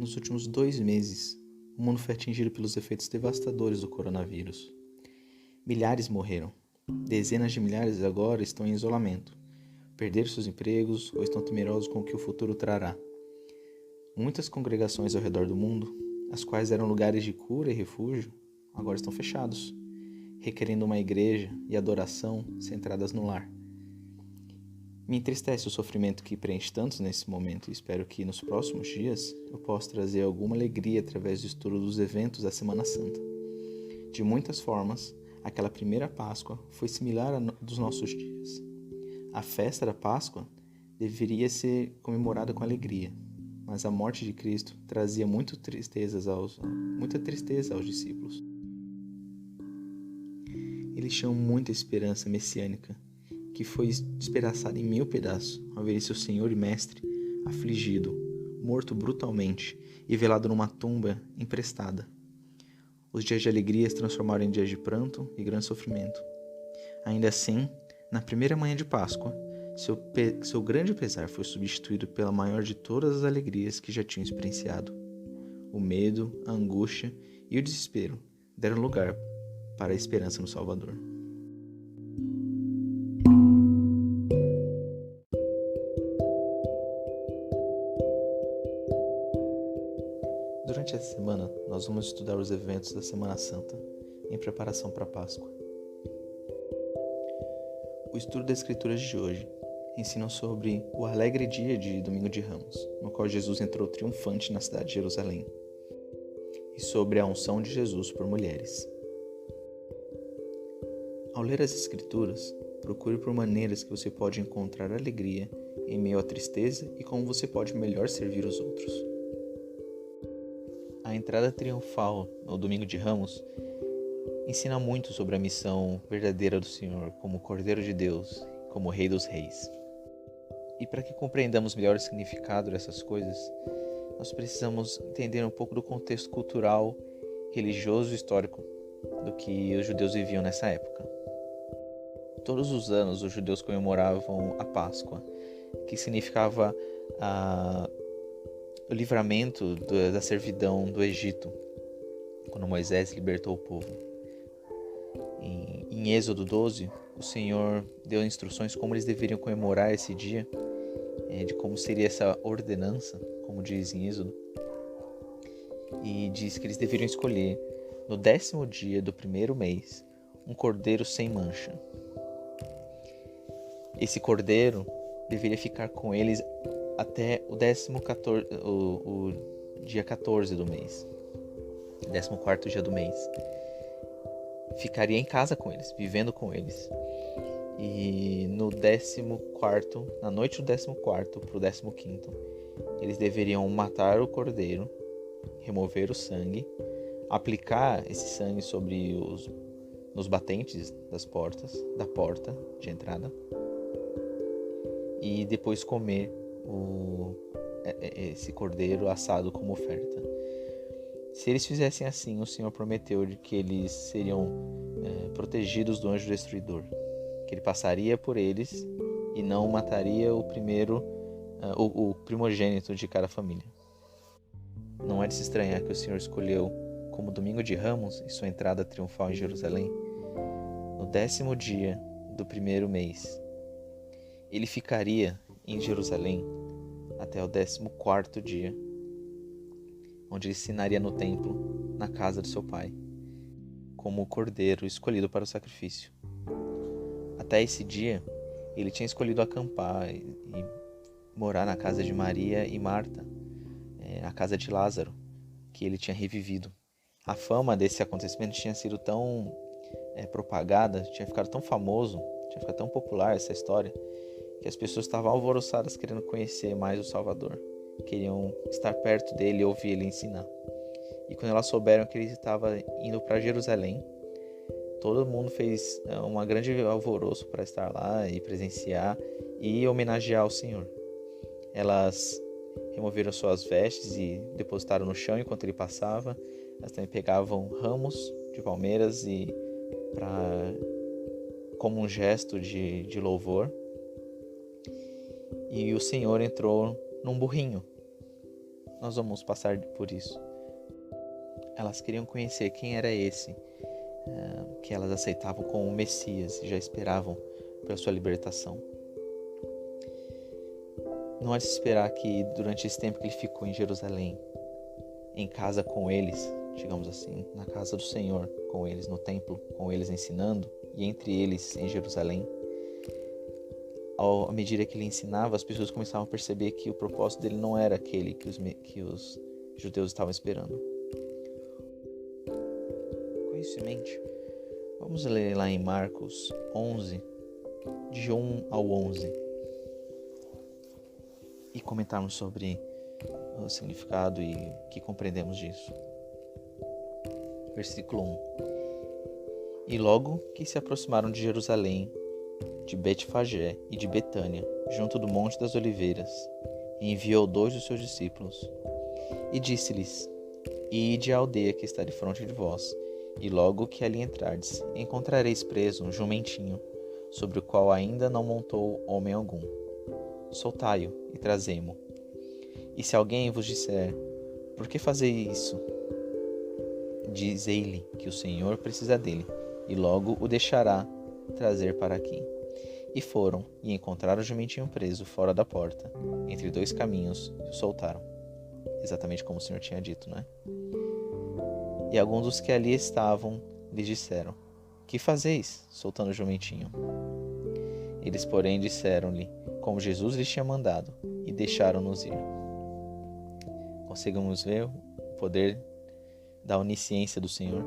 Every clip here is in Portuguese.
Nos últimos 2 meses, o mundo foi atingido pelos efeitos devastadores do coronavírus. Milhares morreram. Dezenas de milhares agora estão em isolamento. Perderam seus empregos ou estão temerosos com o que o futuro trará. Muitas congregações ao redor do mundo, as quais eram lugares de cura e refúgio, agora estão fechados, requerendo uma igreja e adoração centradas no lar. Me entristece o sofrimento que preenche tantos nesse momento e espero que nos próximos dias eu possa trazer alguma alegria através do estudo dos eventos da Semana Santa. De muitas formas, aquela primeira Páscoa foi similar à dos nossos dias. A festa da Páscoa deveria ser comemorada com alegria, mas a morte de Cristo trazia muita tristeza aos discípulos. Eles tinham muita esperança messiânica, que foi despedaçada em 1000 pedaços ao verem seu Senhor e Mestre afligido, morto brutalmente e velado numa tumba emprestada. Os dias de alegria se transformaram em dias de pranto e grande sofrimento. Ainda assim, na primeira manhã de Páscoa, seu grande pesar foi substituído pela maior de todas as alegrias que já tinham experienciado. O medo, a angústia e o desespero deram lugar para a esperança no Salvador. Durante essa semana, nós vamos estudar os eventos da Semana Santa, em preparação para a Páscoa. O estudo das Escrituras de hoje ensina sobre o alegre dia de Domingo de Ramos, no qual Jesus entrou triunfante na cidade de Jerusalém, e sobre a unção de Jesus por mulheres. Ao ler as Escrituras, procure por maneiras que você pode encontrar alegria em meio à tristeza e como você pode melhor servir os outros. A entrada triunfal no Domingo de Ramos ensina muito sobre a missão verdadeira do Senhor como Cordeiro de Deus, como Rei dos Reis. E para que compreendamos melhor o significado dessas coisas, nós precisamos entender um pouco do contexto cultural, religioso e histórico do que os judeus viviam nessa época. Todos os anos os judeus comemoravam a Páscoa, que significava o livramento da servidão do Egito, quando Moisés libertou o povo. Em Êxodo 12, o Senhor deu instruções como eles deveriam comemorar esse dia, de como seria essa ordenança, como diz em Êxodo, e diz que eles deveriam escolher, no 10º dia do primeiro mês, um cordeiro sem mancha. Esse cordeiro deveria ficar com eles até o dia 14 do mês, 14º dia do mês. Ficaria em casa com eles, vivendo com eles. E no 14º, na noite do 14º para o 15º, eles deveriam matar o cordeiro, remover o sangue, aplicar esse sangue sobre nos batentes da porta de entrada, e depois comer esse cordeiro assado como oferta. Se eles fizessem assim, o Senhor prometeu de que eles seriam protegidos do anjo destruidor, que ele passaria por eles e não mataria o primogênito de cada família. Não é de se estranhar que o Senhor escolheu como Domingo de Ramos e sua entrada triunfal em Jerusalém, no 10º dia do primeiro mês. Ele ficaria em Jerusalém até o 14º dia, onde ele ensinaria no templo, na casa de seu pai, como o cordeiro escolhido para o sacrifício. Até esse dia, ele tinha escolhido acampar e morar na casa de Maria e Marta, na casa de Lázaro, que ele tinha revivido. A fama desse acontecimento tinha sido tão propagada, tinha ficado tão famoso, tinha ficado tão popular essa história, que as pessoas estavam alvoroçadas querendo conhecer mais o Salvador. Queriam estar perto dele e ouvir ele ensinar. E quando elas souberam que ele estava indo para Jerusalém, todo mundo fez um grande alvoroço para estar lá e presenciar e homenagear o Senhor. Elas removeram suas vestes e depositaram no chão enquanto ele passava. Elas também pegavam ramos de palmeiras como um gesto de louvor. E o Senhor entrou num burrinho. nós vamos passar por isso. Elas queriam conhecer quem era esse, que elas aceitavam como o Messias e já esperavam pela sua libertação. Não é de se esperar que durante esse tempo que ele ficou em Jerusalém, em casa com eles, digamos assim, na casa do Senhor, com eles no templo, com eles ensinando, e entre eles em Jerusalém, à medida que ele ensinava, as pessoas começavam a perceber que o propósito dele não era aquele que os judeus estavam esperando. Com isso em mente, vamos ler lá em Marcos 11, de 1 ao 11, e comentarmos sobre o significado e o que compreendemos disso. Versículo 1. E logo que se aproximaram de Jerusalém, de Betfagé e de Betânia, junto do Monte das Oliveiras, enviou 2 dos seus discípulos, e disse-lhes: Ide à aldeia que está defronte de vós, e logo que ali entrardes, encontrareis preso um jumentinho, sobre o qual ainda não montou homem algum. Soltai-o e trazei-mo. E se alguém vos disser: Por que fazeis isso? Dizei-lhe que o Senhor precisa dele, e logo o deixará trazer para aqui. E foram, e encontraram o jumentinho preso fora da porta, entre 2 caminhos, e o soltaram. Exatamente como o Senhor tinha dito, né? E alguns dos que ali estavam lhes disseram: Que fazeis, soltando o jumentinho? Eles, porém, disseram-lhe como Jesus lhes tinha mandado, e deixaram-nos ir. Conseguimos ver o poder da onisciência do Senhor.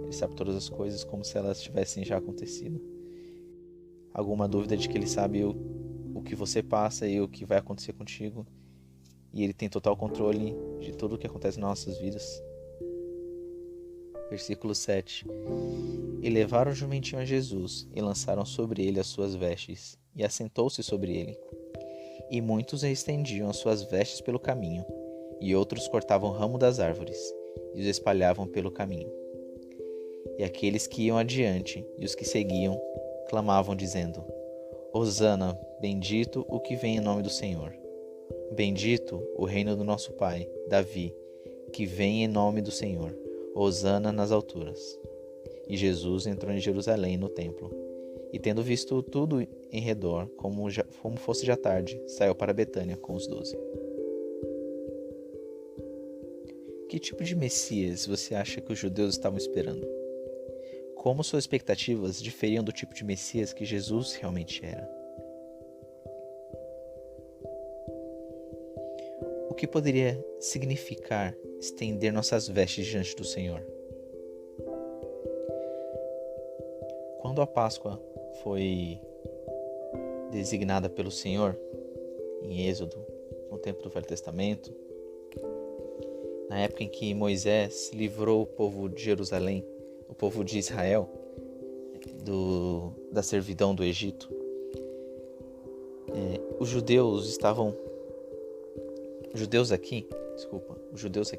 Ele sabe todas as coisas como se elas tivessem já acontecido. Alguma dúvida de que ele sabe o que você passa e o que vai acontecer contigo, e ele tem total controle de tudo o que acontece nas nossas vidas. Versículo 7. E levaram o jumentinho a Jesus, e lançaram sobre ele as suas vestes, e assentou-se sobre ele. E muitos estendiam as suas vestes pelo caminho, e outros cortavam o ramo das árvores, e os espalhavam pelo caminho. E aqueles que iam adiante, e os que seguiam, clamavam dizendo: Hosana, bendito o que vem em nome do Senhor. Bendito o reino do nosso pai, Davi, que vem em nome do Senhor. Hosana nas alturas. E Jesus entrou em Jerusalém no templo, e tendo visto tudo em redor, como fosse já tarde, saiu para Betânia com os 12. Que tipo de Messias você acha que os judeus estavam esperando? Como suas expectativas diferiam do tipo de Messias que Jesus realmente era? O que poderia significar estender nossas vestes diante do Senhor? Quando a Páscoa foi designada pelo Senhor, em Êxodo, no tempo do Velho Testamento, na época em que Moisés livrou o povo de Jerusalém, o povo de Israel, da servidão do Egito, os judeus aqui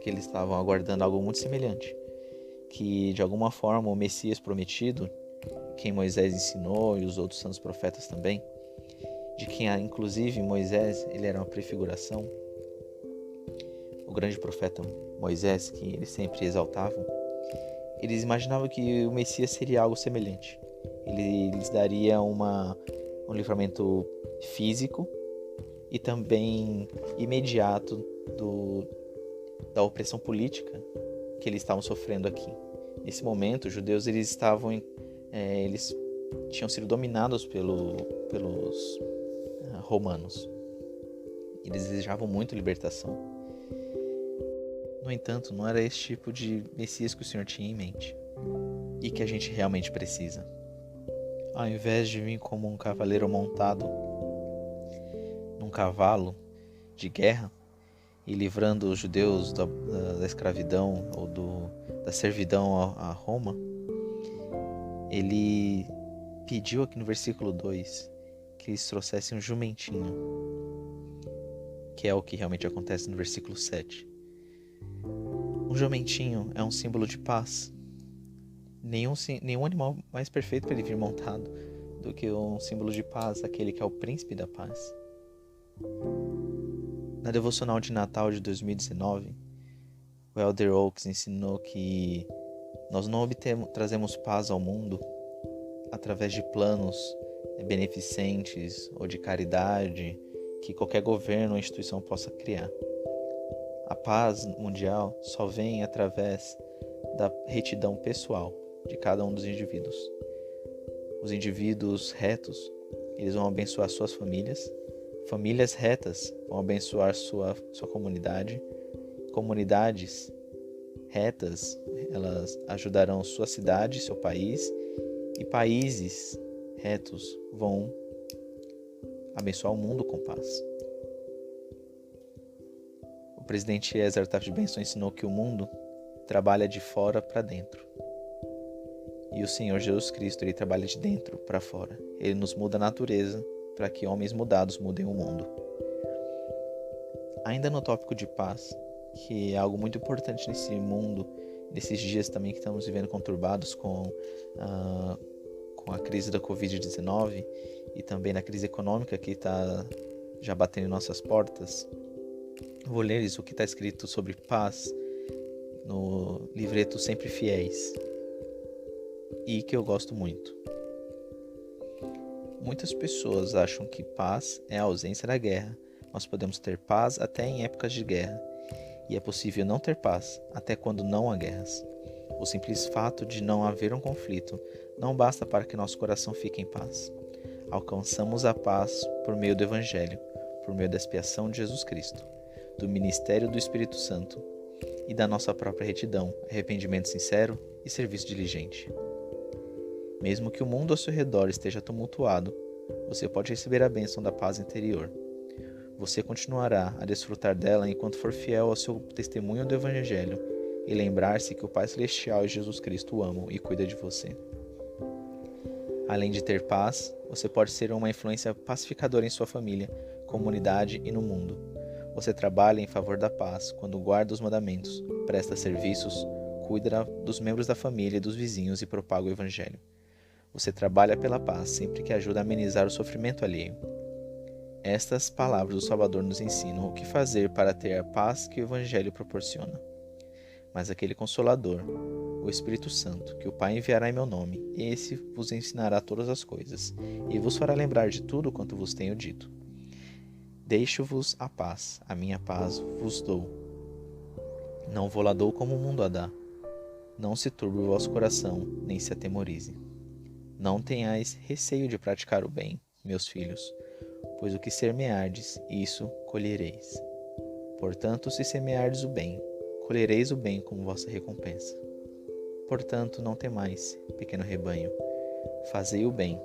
eles estavam aguardando algo muito semelhante, que de alguma forma o Messias prometido, quem Moisés ensinou e os outros santos profetas também, de quem inclusive Moisés ele era uma prefiguração, o grande profeta Moisés, que eles sempre exaltavam, eles imaginavam que o Messias seria algo semelhante. Ele lhes daria um livramento físico e também imediato da opressão política que eles estavam sofrendo aqui. Nesse momento, os judeus eles tinham sido dominados pelos romanos. Eles desejavam muito libertação. No entanto, não era esse tipo de Messias que o Senhor tinha em mente e que a gente realmente precisa. Ao invés de vir como um cavaleiro montado num cavalo de guerra e livrando os judeus da escravidão ou da servidão a Roma, ele pediu aqui no versículo 2 que eles trouxessem um jumentinho, que é o que realmente acontece no versículo 7. Um jumentinho é um símbolo de paz. Nenhum animal mais perfeito para ele vir montado do que um símbolo de paz, aquele que é o príncipe da paz. Na devocional de Natal de 2019, o Elder Oaks ensinou que nós não trazemos paz ao mundo através de planos beneficentes ou de caridade que qualquer governo ou instituição possa criar. A paz mundial só vem através da retidão pessoal de cada um dos indivíduos. Os indivíduos retos, eles vão abençoar suas famílias. Famílias retas vão abençoar sua comunidade. Comunidades retas, elas ajudarão sua cidade, seu país. E países retos vão abençoar o mundo com paz. O presidente Ezra Taft Benson ensinou que o mundo trabalha de fora para dentro. E o Senhor Jesus Cristo, ele trabalha de dentro para fora. Ele nos muda a natureza para que homens mudados mudem o mundo. Ainda no tópico de paz, que é algo muito importante nesse mundo, nesses dias também que estamos vivendo conturbados com a crise da Covid-19 e também na crise econômica que está já batendo em nossas portas. Vou ler-lhes o que está escrito sobre paz no livreto Sempre Fiéis, e que eu gosto muito. Muitas pessoas acham que paz é a ausência da guerra. Nós podemos ter paz até em épocas de guerra, e é possível não ter paz até quando não há guerras. O simples fato de não haver um conflito não basta para que nosso coração fique em paz. Alcançamos a paz por meio do Evangelho, por meio da expiação de Jesus Cristo, do ministério do Espírito Santo e da nossa própria retidão, arrependimento sincero e serviço diligente. Mesmo que o mundo ao seu redor esteja tumultuado, você pode receber a bênção da paz interior. Você continuará a desfrutar dela enquanto for fiel ao seu testemunho do Evangelho e lembrar-se que o Pai Celestial e Jesus Cristo o amam e cuida de você. Além de ter paz, você pode ser uma influência pacificadora em sua família, comunidade e no mundo. Você trabalha em favor da paz quando guarda os mandamentos, presta serviços, cuida dos membros da família e dos vizinhos e propaga o Evangelho. Você trabalha pela paz sempre que ajuda a amenizar o sofrimento alheio. Estas palavras do Salvador nos ensinam o que fazer para ter a paz que o Evangelho proporciona. Mas aquele Consolador, o Espírito Santo, que o Pai enviará em meu nome, esse vos ensinará todas as coisas, e vos fará lembrar de tudo quanto vos tenho dito. Deixo-vos a paz, a minha paz vos dou. Não vou lá dou como o mundo a dá. Não se turbe o vosso coração, nem se atemorize. Não tenhais receio de praticar o bem, meus filhos, pois o que semeardes, isso colhereis. Portanto, se semeardes o bem, colhereis o bem como vossa recompensa. Portanto, não temais, pequeno rebanho. Fazei o bem,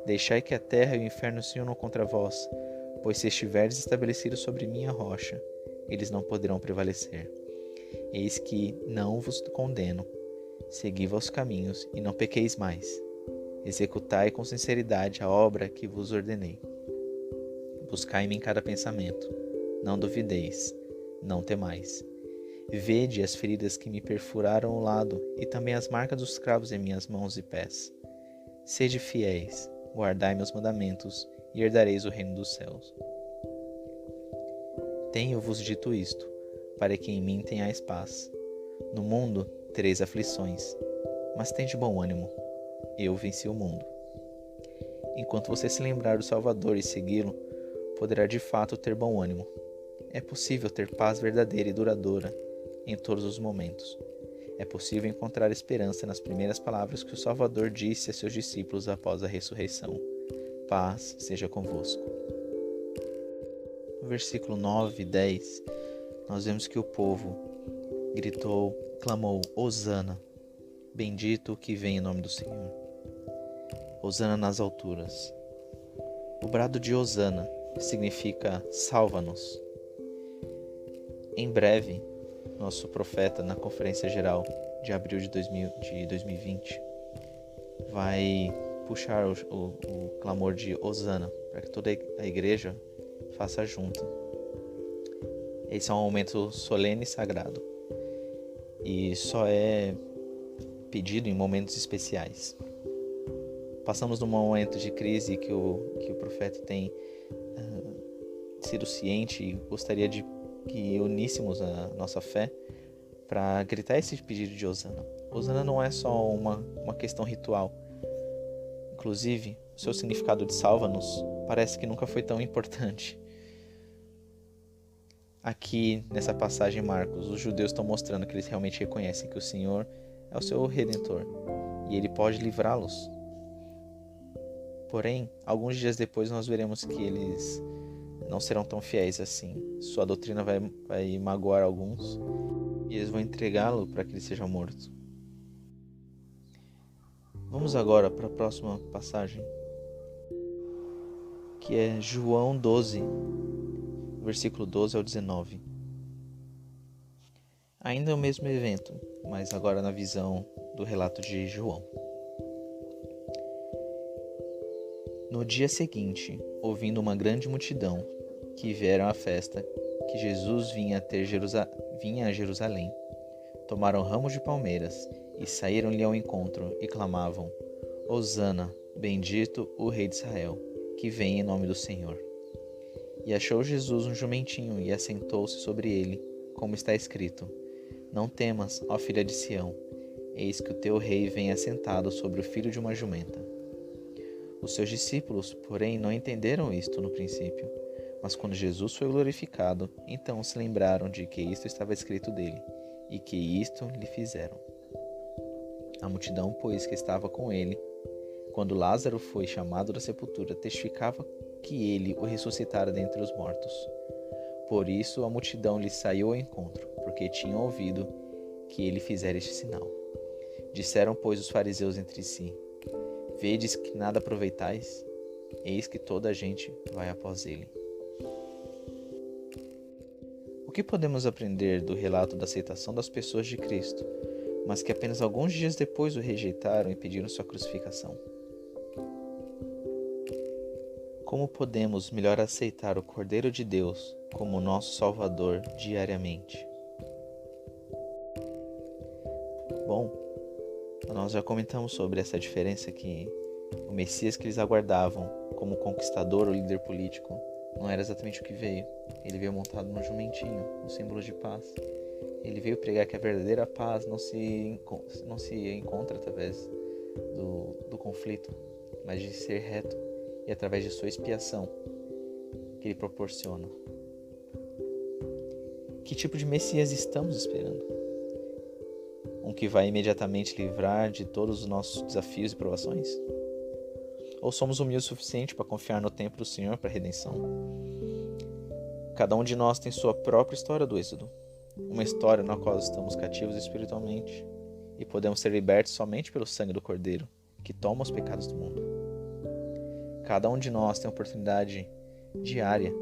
deixai que a terra e o inferno se unam contra vós, pois se estiverdes estabelecidos sobre minha rocha, eles não poderão prevalecer. Eis que não vos condeno. Segui vossos caminhos e não pequeis mais. Executai com sinceridade a obra que vos ordenei. Buscai-me em cada pensamento. Não duvideis, não temais. Vede as feridas que me perfuraram o lado e também as marcas dos cravos em minhas mãos e pés. Sede fiéis, guardai meus mandamentos e herdareis o reino dos céus. Tenho-vos dito isto, para que em mim tenhais paz. No mundo tereis aflições, mas tende bom ânimo. Eu venci o mundo. Enquanto você se lembrar do Salvador e segui-lo, poderá de fato ter bom ânimo. É possível ter paz verdadeira e duradoura em todos os momentos. É possível encontrar esperança nas primeiras palavras que o Salvador disse a seus discípulos após a ressurreição. Paz seja convosco. No versículo 9 e 10, nós vemos que o povo clamou, Hosana, bendito o que vem em nome do Senhor. Hosana nas alturas. O brado de Hosana significa salva-nos. Em breve, nosso profeta, na Conferência Geral de abril de 2020, vai puxar o clamor de Hosana para que toda a igreja faça junto. Esse é um momento solene e sagrado e só é pedido em momentos especiais. Passamos num momento de crise que o profeta tem sido ciente e gostaria de que uníssemos a nossa fé para gritar esse pedido de Hosana. Hosana não é só uma questão ritual. Inclusive, o seu significado de salva-nos parece que nunca foi tão importante. Aqui, nessa passagem em Marcos, os judeus estão mostrando que eles realmente reconhecem que o Senhor é o seu Redentor e Ele pode livrá-los. Porém, alguns dias depois nós veremos que eles não serão tão fiéis assim. Sua doutrina vai magoar alguns e eles vão entregá-lo para que ele seja morto. Vamos agora para a próxima passagem, que é João 12, versículo 12 ao 19. Ainda é o mesmo evento, mas agora na visão do relato de João. No dia seguinte, ouvindo uma grande multidão que vieram à festa, que Jesus vinha a Jerusalém, tomaram ramos de palmeiras e saíram-lhe ao encontro e clamavam: Hosana, bendito o Rei de Israel, que vem em nome do Senhor. E achou Jesus um jumentinho e assentou-se sobre ele, como está escrito: Não temas, ó filha de Sião, eis que o teu rei vem assentado sobre o filho de uma jumenta. Os seus discípulos, porém, não entenderam isto no princípio, mas quando Jesus foi glorificado, então se lembraram de que isto estava escrito dele, e que isto lhe fizeram. A multidão, pois, que estava com ele, quando Lázaro foi chamado da sepultura, testificava que ele o ressuscitara dentre os mortos. Por isso a multidão lhe saiu ao encontro, porque tinham ouvido que ele fizera este sinal. Disseram, pois, os fariseus entre si: Vedes que nada aproveitais? Eis que toda a gente vai após ele. O que podemos aprender do relato da aceitação das pessoas de Cristo, mas que apenas alguns dias depois o rejeitaram e pediram sua crucificação? Como podemos melhor aceitar o Cordeiro de Deus como nosso Salvador diariamente? Bom, nós já comentamos sobre essa diferença que o Messias que eles aguardavam como conquistador ou líder político não era exatamente o que veio. Ele veio montado num jumentinho, um símbolo de paz. Ele veio pregar que a verdadeira paz não se encontra através do conflito, mas de ser reto e através de sua expiação que ele proporciona. Que tipo de Messias estamos esperando? Um que vai imediatamente livrar de todos os nossos desafios e provações? Ou somos humildes o suficiente para confiar no tempo do Senhor para a redenção? Cada um de nós tem sua própria história do êxodo, uma história na qual estamos cativos espiritualmente e podemos ser libertos somente pelo sangue do Cordeiro, que toma os pecados do mundo. Cada um de nós tem a oportunidade diária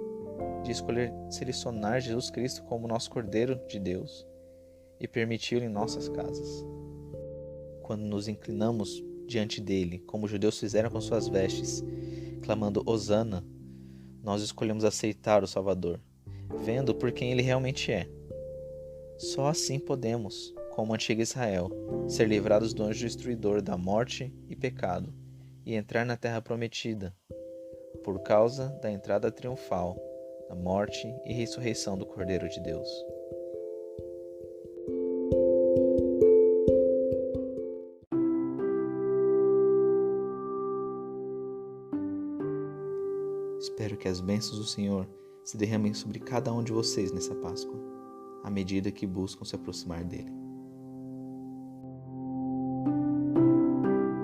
de escolher selecionar Jesus Cristo como nosso Cordeiro de Deus e permiti-lo em nossas casas. Quando nos inclinamos diante dele, como os judeus fizeram com suas vestes, clamando Hosana, nós escolhemos aceitar o Salvador, vendo por quem ele realmente é. Só assim podemos, como a antiga Israel, ser livrados do anjo destruidor da morte e pecado e entrar na terra prometida, por causa da entrada triunfal, da morte e ressurreição do Cordeiro de Deus. Espero que as bênçãos do Senhor se derramem sobre cada um de vocês nessa Páscoa, à medida que buscam se aproximar dele.